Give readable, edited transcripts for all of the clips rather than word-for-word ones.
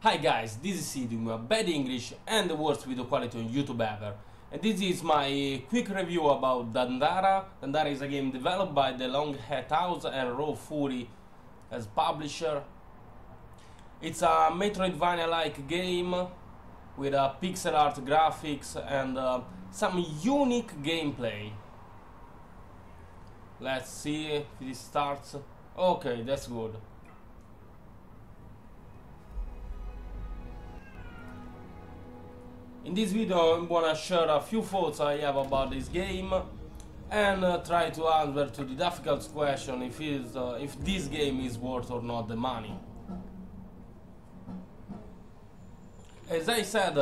Hi guys, this is SIDDHARTA, bad English and the worst video quality on YouTube ever. And this is my quick review about Dandara. Dandara is a game developed by the Long Hat House and Raw Fury as publisher. It's a metroidvania-like game with pixel art graphics and some unique gameplay. Let's see if it starts. Okay, that's good. In this video I'm gonna share a few thoughts I have about this game and try to answer to the difficult question if this game is worth or not the money. As I said,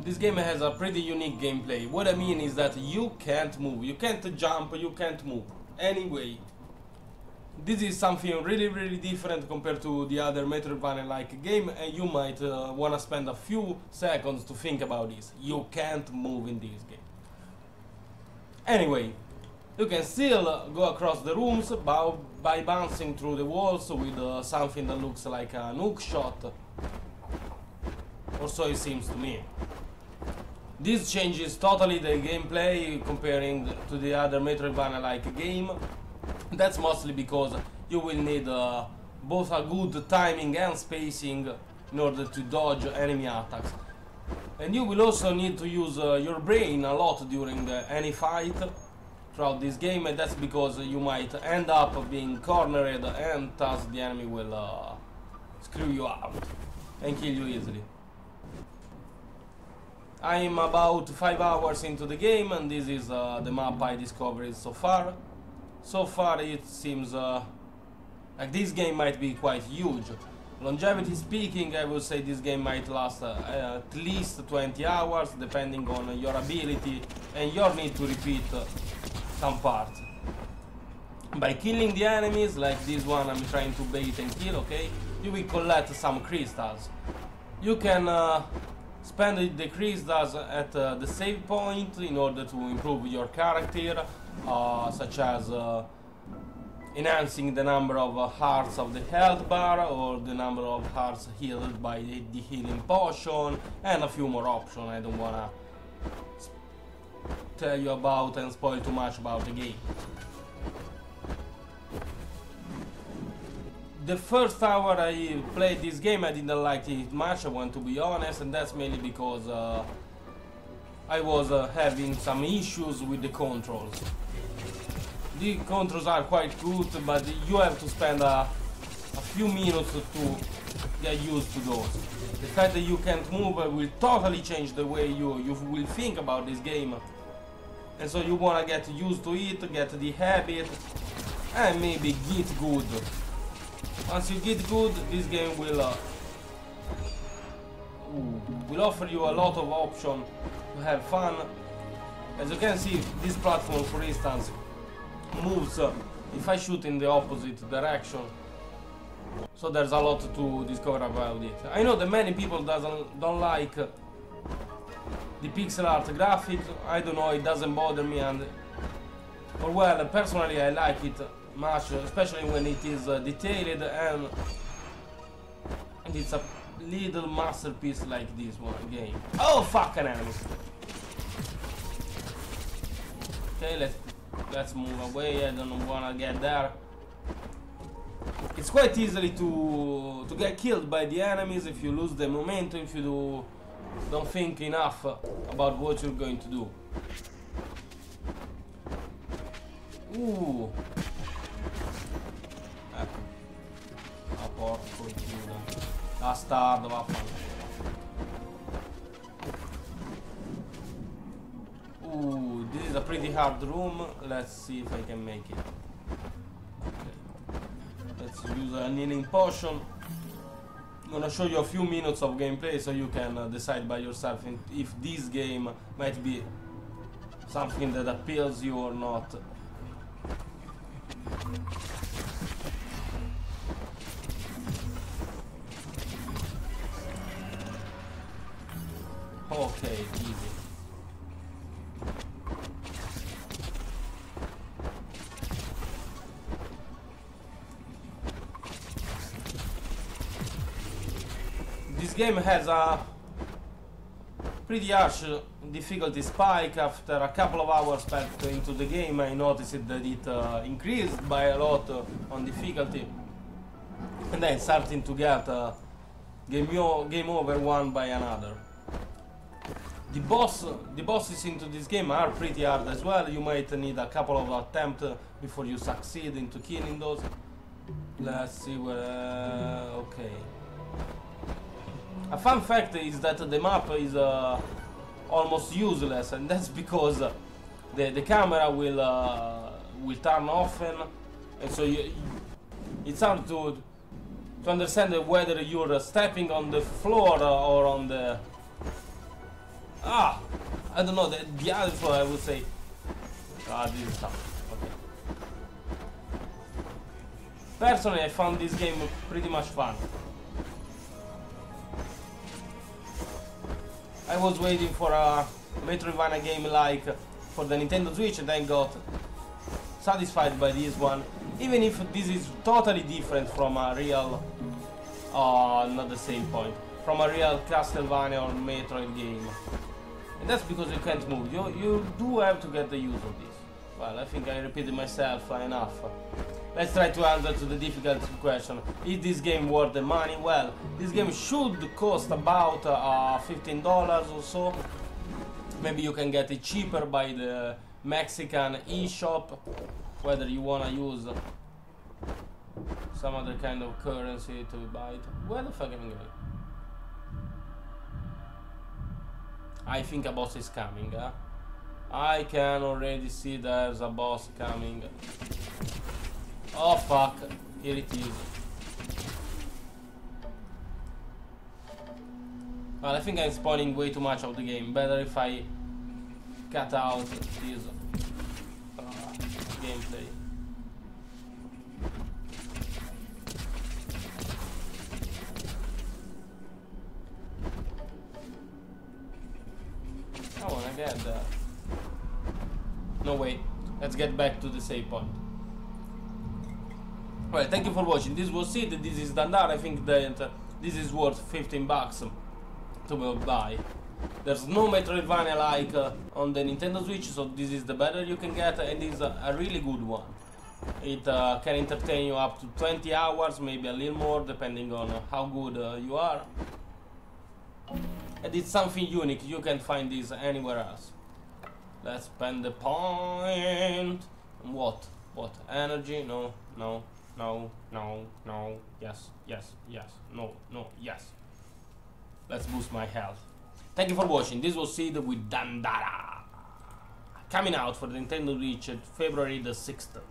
this game has a pretty unique gameplay. What I mean is that you can't move, you can't jump, you can't move. Anyway, this is something really different compared to the other Metroidvania-like game, and you might wanna spend a few seconds to think about this. You can't move in this game. Anyway, you can still go across the rooms by bouncing through the walls with something that looks like a hook shot, or so it seems to me. This changes totally the gameplay comparing to the other Metroidvania-like game. That's mostly because you will need both a good timing and spacing in order to dodge enemy attacks. And you will also need to use your brain a lot during any fight throughout this game, and that's because you might end up being cornered and thus the enemy will screw you out and kill you easily. I'm about 5 hours into the game and this is the map I discovered so far. So far it seems like this game might be quite huge. Longevity speaking, I would say this game might last at least 20 hours depending on your ability and your need to repeat some parts. By killing the enemies, like this one I'm trying to bait and kill, okay, you will collect some crystals. You can spend the crystals at the save point in order to improve your character, such as enhancing the number of hearts of the health bar or the number of hearts healed by the healing potion, and a few more options I don't wanna tell you about and spoil too much about the game. The first hour I played this game I didn't like it much, I want to be honest, and that's mainly because I was having some issues with the controls. The controls are quite good, but you have to spend a few minutes to get used to those. The fact that you can't move will totally change the way you will think about this game. And so you wanna get used to it, get the habit, and maybe get good. Once you get good, this game will offer you a lot of options to have fun. As you can see, this platform, for instance, moves if I shoot in the opposite direction. So there's a lot to discover about it. I know that many people don't like the pixel art graphics. I don't know, it doesn't bother me, or well, personally I like it much, especially when it is detailed and it's a little masterpiece like this one game. Oh, fucking enemies! Okay, let's move away. I don't wanna get there. It's quite easily to get killed by the enemies if you lose the momentum, if you don't think enough about what you're going to do. Ooh. Ecco, a porco Giuda, bastardo, vaffanculo. Ooh, this is a pretty hard room. Let's see if I can make it. Okay. Let's use a healing potion. I'm gonna show you a few minutes of gameplay so you can decide by yourself if this game might be something that appeals you or not. Okay, easy. This game has a pretty harsh difficulty spike. After a couple of hours spent into the game, I noticed that it increased by a lot on difficulty, and then starting to get game over one by another. The bosses into this game are pretty hard as well. You might need a couple of attempts before you succeed into killing those. Let's see where... okay. A fun fact is that the map is almost useless, and that's because the camera will turn often, and so it's hard to understand whether you're stepping on the floor or on the... I don't know, the other floor, I would say. This is tough. Okay. Personally, I found this game pretty much fun. I was waiting for a metroidvania game like for the Nintendo Switch, and then got satisfied by this one, even if this is totally different from a real, not the same point, from a real Castlevania or Metroid game. And that's because you can't move. You do have to get the use of this. Well, I think I repeated myself enough. Let's try to answer to the difficult question. Is this game worth the money? Well, this game should cost about $15 or so. Maybe you can get it cheaper by the Mexican eShop, whether you wanna use some other kind of currency to buy it. Where the fuck am I going? I think a boss is coming, huh? I can already see there's a boss coming. Oh fuck, here it is. Well, I think I'm spoiling way too much of the game. Better if I cut out this gameplay. I wanna get that. No, wait. Let's get back to the save point. Well, thank you for watching. This was it. This is Dandara. I think that this is worth $15 to buy. There's no Metroidvania like on the Nintendo Switch, so this is the better you can get, and it's a really good one. It can entertain you up to 20 hours, maybe a little more, depending on how good you are. And it's something unique. You can't find this anywhere else. Let's spend the point. What? What? Energy? No, no, no, no, no. Yes, yes, yes. No, no, yes. Let's boost my health. Thank you for watching. This was Sid with Dandara. Coming out for the Nintendo Switch February the 6th.